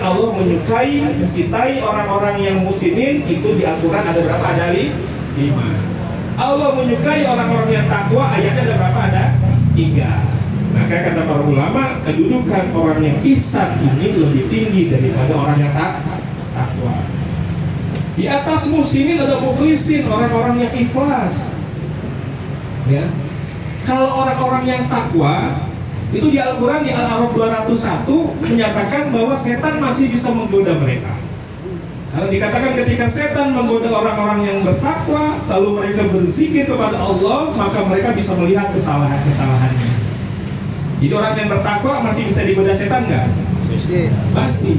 Allah menyukai, mencintai orang-orang yang muslimin itu di Al-Quran ada berapa? Ada 5. Allah menyukai orang-orang yang takwa, ayatnya ada berapa? Ada 3. Maka kata para ulama, kedudukan orang yang ihsan ini lebih tinggi daripada orang yang takwa. Di atas muslimin ada mukhlisin, orang-orang yang ikhlas. Ya. Kalau orang-orang yang takwa itu di Al-Quran di Al-A'raf 201 menyatakan bahwa setan masih bisa menggoda mereka. Karena dikatakan ketika setan menggoda orang-orang yang bertakwa, lalu mereka berzikir kepada Allah, maka mereka bisa melihat kesalahan-kesalahannya. Jadi orang yang bertakwa masih bisa digoda setan nggak? Masih.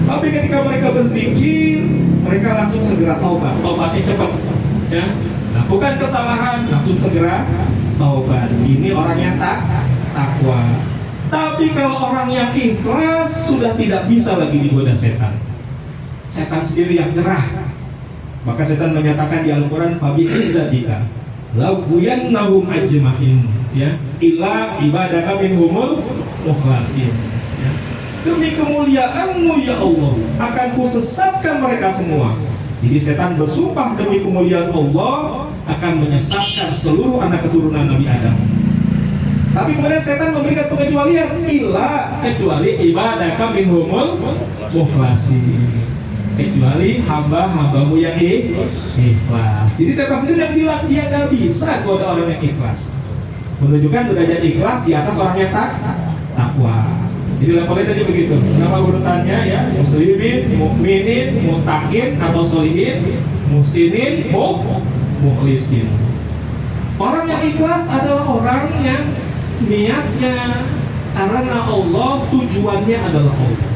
Tapi ketika mereka berzikir, mereka langsung segera taubat. Taubatnya cepat. Ya. Lakukan kesalahan, langsung segera taubat. Ini orang yang takwa. Tapi kalau orang yang ikhlas sudah tidak bisa lagi digoda setan. Setan sendiri yang nyerah. Maka setan menyatakan di Al-Quran, fabi izzatika laghwiyannahum ajma'in, ya, illa ibadaka minhumul mukhlasin. Ya. Demi kemuliaanmu ya Allah, akan kusesatkan mereka semua. Jadi setan bersumpah demi kemuliaan Allah akan menyesatkan seluruh anak keturunan Nabi Adam. Tapi kemudian setan memberikan pengecualian, illa kecuali ibadaka minhumul mukhlasin, kecuali hamba-hambamu yang ikhlas. Jadi setan sendiri yang bilang dia nggak bisa goda orang yang ikhlas, menunjukkan derajat ikhlas di atas orang yang takwa. Jadi levelnya tadi begitu. Nama urutannya ya, muslimin, mukminin, mutakin atau solihin, musinin, mukhlisin. Orang yang ikhlas adalah orang yang niatnya karena Allah, tujuannya adalah Allah.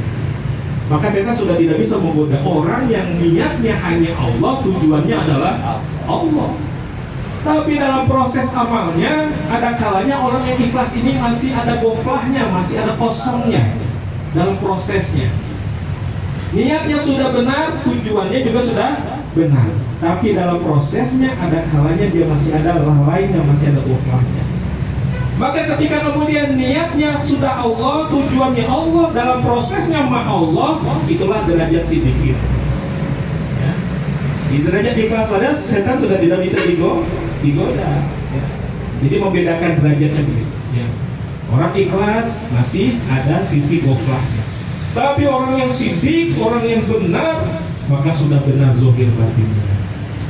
Maka setan sudah tidak bisa menggoda orang yang niatnya hanya Allah, tujuannya adalah Allah. Tapi dalam proses amalnya, ada kalanya orang yang ikhlas ini masih ada goflahnya, masih ada kosongnya dalam prosesnya. Niatnya sudah benar, tujuannya juga sudah benar. Tapi dalam prosesnya ada kalanya dia masih ada lainnya, masih ada goflahnya. Maka ketika kemudian niatnya sudah Allah, tujuannya Allah, dalam prosesnya ma Allah, itulah derajat siddiqin. Ya. Di derajat ikhlas saja setan sudah tidak bisa digoda. Ya. Jadi membedakan derajatnya begitu. Ya. Orang ikhlas masih ada sisi goflahnya. Tapi orang yang siddiq, orang yang benar, maka sudah benar zohir batinnya.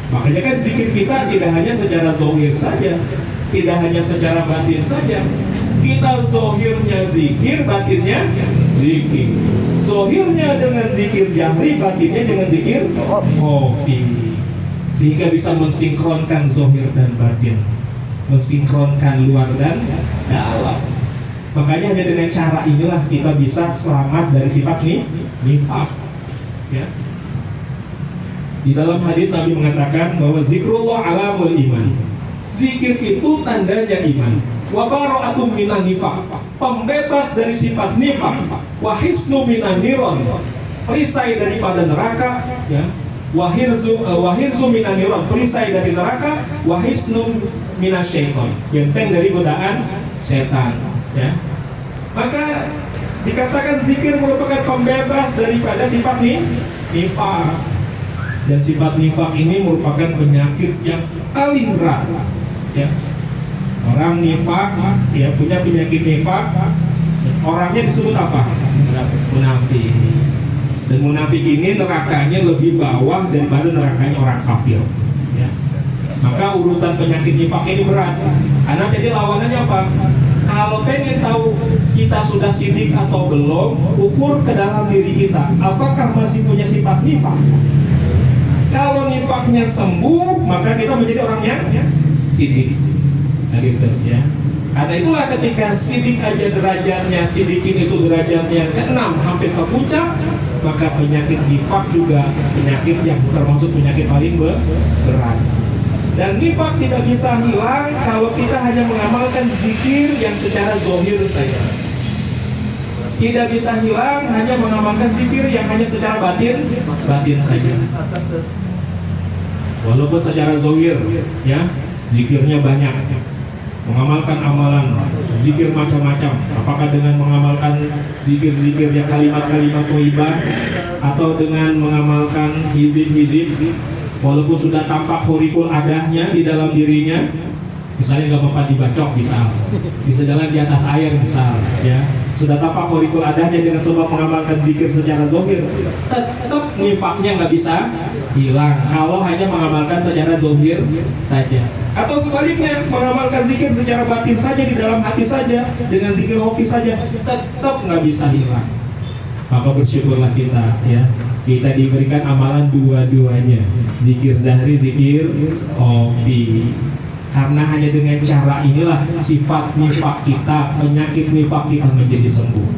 Makanya kan zikir kita tidak hanya secara zohir saja, tidak hanya secara batin saja. Kita zohirnya zikir, batinnya zikir. Zohirnya dengan zikir jahri, batinnya dengan zikir khafi. Sehingga bisa mensinkronkan zohir dan batin, mensinkronkan luar dan dalam. Makanya hanya dengan cara inilah kita bisa selamat dari sifat nifaq. Ya. Di dalam hadis Nabi mengatakan bahwa zikrullah alamul iman. Zikir itu tandanya iman. Wa bara'atum minan nifaq, pembebas dari sifat nifaq. Wa hisnu minan niron, perisai daripada neraka, ya. Wa hirzu minan niron, perisai dari neraka. Wa hisnu minasyaiton, benteng dari godaan setan, ya. Maka dikatakan zikir merupakan pembebas daripada sifat nifaq. Dan sifat nifaq ini merupakan penyakit yang paling berat. Ya. Orang nifaq ya punya penyakit nifaq, orangnya disebut apa? Munafik. Dan munafik ini nerakanya lebih bawah daripada nerakanya orang kafir. Ya. Maka urutan penyakit nifaq ini berat. Karena jadi lawanannya apa? Kalau pengen tahu kita sudah siddiq atau belum, ukur ke dalam diri kita, apakah masih punya sifat nifaq? Kalau nifaknya sembuh, maka kita menjadi orang yang siddiq. Nah gitu ya. Karena itulah ketika siddiq aja derajatnya, siddiqin itu derajatnya ke-6 hampir ke puncak, maka penyakit nifak juga penyakit yang termasuk penyakit paling berat. Dan nifak tidak bisa hilang kalau kita hanya mengamalkan zikir yang secara zahir saja. Tidak bisa hilang hanya mengamalkan zikir yang hanya secara batin saja. Walaupun secara zahir ya zikirnya banyak, mengamalkan amalan zikir macam-macam. Apakah dengan mengamalkan zikir-zikir yang kalimat-kalimat thayyibah, atau dengan mengamalkan hizib-hizib walaupun sudah tampak hurikul adahnya di dalam dirinya. Misalnya nggak mempan dibacok, bisa jalan di atas air misal, ya sudah tampak hurikul adahnya dengan sebab mengamalkan zikir secara zahir, tetap nifaknya nggak bisa hilang kalau hanya mengamalkan secara zahir saja. Atau sebaliknya, mengamalkan zikir secara batin saja, di dalam hati saja, dengan zikir khafi saja, tetap nggak bisa hilang. Maka bersyukurlah kita, ya, kita diberikan amalan dua-duanya, zikir zahri, zikir khafi. Karena hanya dengan cara inilah sifat nifak kita, penyakit nifak kita menjadi sembuh.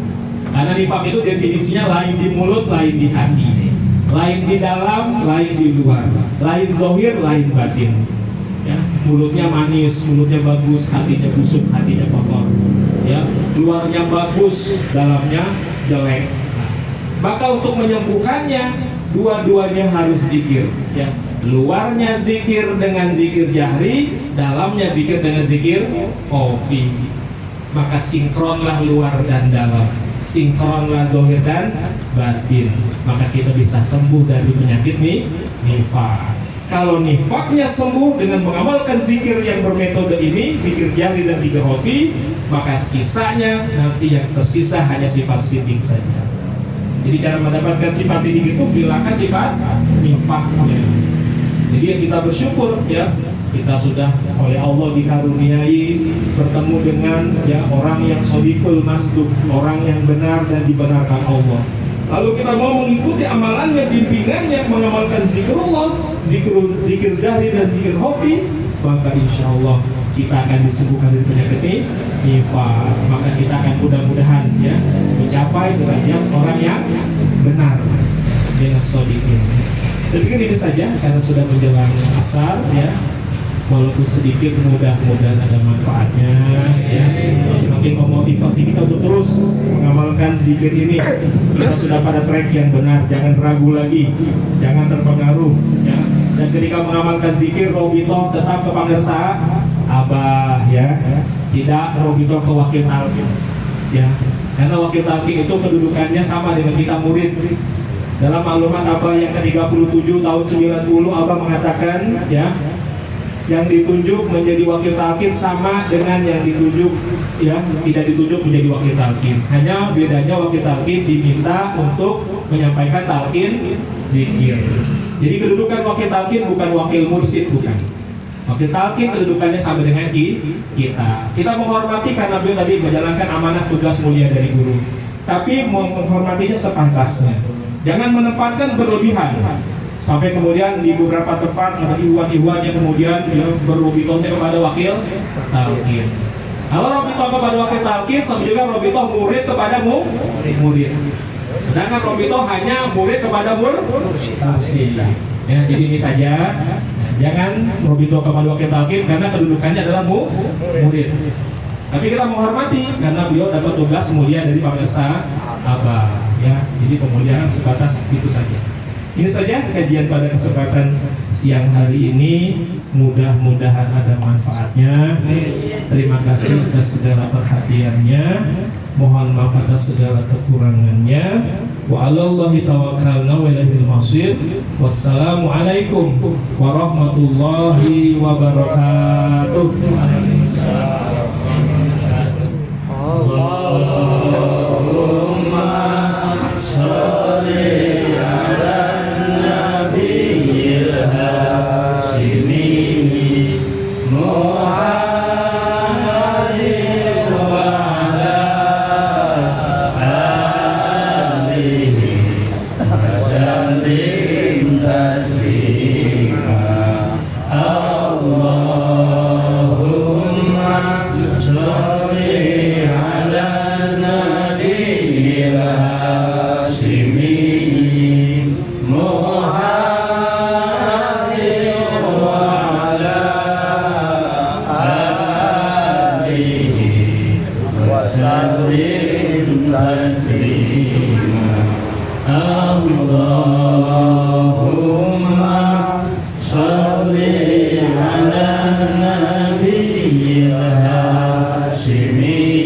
Karena nifak itu definisinya lain di mulut, lain di hati, lain di dalam, lain di luar, lain zahir, lain batin. Ya, mulutnya manis, mulutnya bagus, hatinya busuk, hatinya kotor. Ya, luarnya bagus, dalamnya jelek. Maka untuk menyembuhkannya, dua-duanya harus zikir. Ya, luarnya zikir dengan zikir jahri, dalamnya zikir dengan zikir khafi. Maka sinkronlah luar dan dalam, sinkronlah zahir dan batin. Maka kita bisa sembuh dari penyakit nifak. Kalau nifaknya sembuh dengan mengamalkan zikir yang bermetode ini, zikir jahri dan zikir khafi, maka sisanya nanti yang tersisa hanya sifat sidik saja. Jadi cara mendapatkan sifat sidik itu bilangkan sifat nifaknya. Jadi ya kita bersyukur, ya, kita sudah oleh Allah dikaruniai bertemu dengan, ya, orang yang shodiqul masduq, orang yang benar dan dibenarkan Allah. Lalu kita mau mengikuti amalannya, bimbingannya, mengamalkan zikrullah, zikir jahri dan zikir khafi, maka insya Allah kita akan disembuhkan dari penyakit nifak. Maka kita akan mudah-mudahan, ya, mencapai derajat orang yang benar dengan shodiqin. Saya pikir ini saja karena sudah menjelang asar, ya. Walaupun sedikit, mudah-mudahan ada manfaatnya, ya. Semakin memotivasi kita untuk terus mengamalkan zikir ini. Kita sudah pada track yang benar, jangan ragu lagi, jangan terpengaruh, ya. Dan ketika mengamalkan zikir robitoh tetap kepada abah, ya. Tidak robitoh ke wakil talqin, ya. Karena wakil talqin itu kedudukannya sama dengan kita murid. Dalam maklumat Abah yang ke-37 tahun 90, Abah mengatakan, ya, yang ditunjuk menjadi wakil talqin sama dengan yang ditunjuk, ya, tidak ditunjuk menjadi wakil talqin. Hanya bedanya wakil talqin diminta untuk menyampaikan talqin zikir. Jadi kedudukan wakil talqin bukan wakil mursid, bukan. Wakil talqin kedudukannya sama dengan kita. Kita menghormati karena beliau tadi menjalankan amanah tugas mulia dari guru. Tapi menghormatinya sepantasnya. Jangan menempatkan berlebihan. Sampai kemudian di beberapa tempat ada ikhwan-ikhwan yang kemudian, ya, berrobitohnya kepada wakil talqin. Kalau robitoh kepada wakil talqin, sama juga robitoh murid kepada murid. Sedangkan robitoh hanya murid kepada mursyid. Ya, jadi ini saja. Jangan robitoh kepada wakil talqin karena kedudukannya adalah murid. Tapi kita menghormati karena beliau dapat tugas mulia dari pemirsa Abah. Ya, jadi kemudian sebatas itu saja. Ini saja kajian pada kesempatan siang hari ini. Mudah-mudahan ada manfaatnya. Terima kasih atas segala perhatiannya. Mohon maaf atas segala kekurangannya. Wa 'alallahi tawakkalna wa ilaihil masir. Wassalamualaikum warahmatullahi wabarakatuh. Allahumma sholli ala nabiyil hashimi Muhammadin wa ala alihi wa sallim taslima. Allahumma sholli ala nabiyil hashimi Muhammadin wa ala alihi wa sallim taslima. Allahumma sholli ala nabiyil hashimi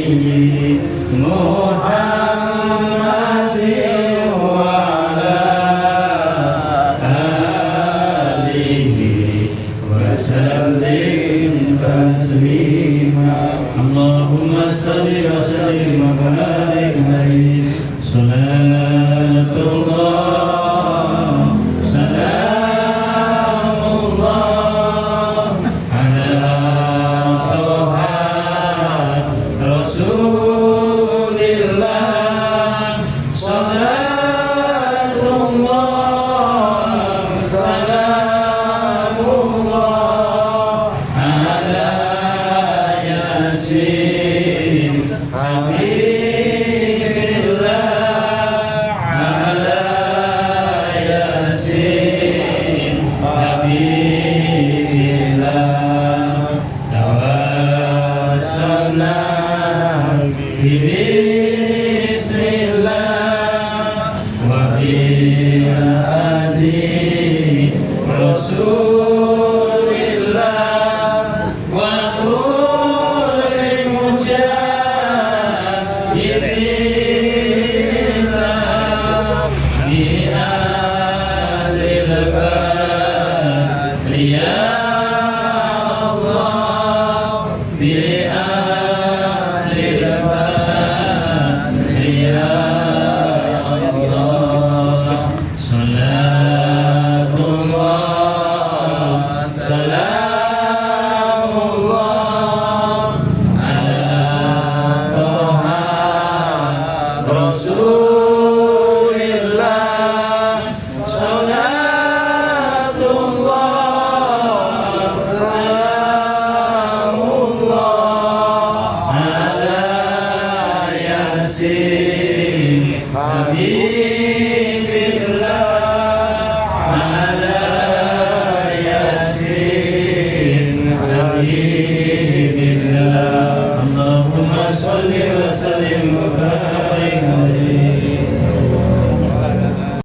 hadi Rasulillah wa kulli mujahirillah bi ahlil badri ya Allah bi ahlil badri ya Allah salatullah salamullah ala toha Rasulillah salatullah salamullah ala yasin habibillah ala yasin habibillah Allahumma salli wa sallim wa barik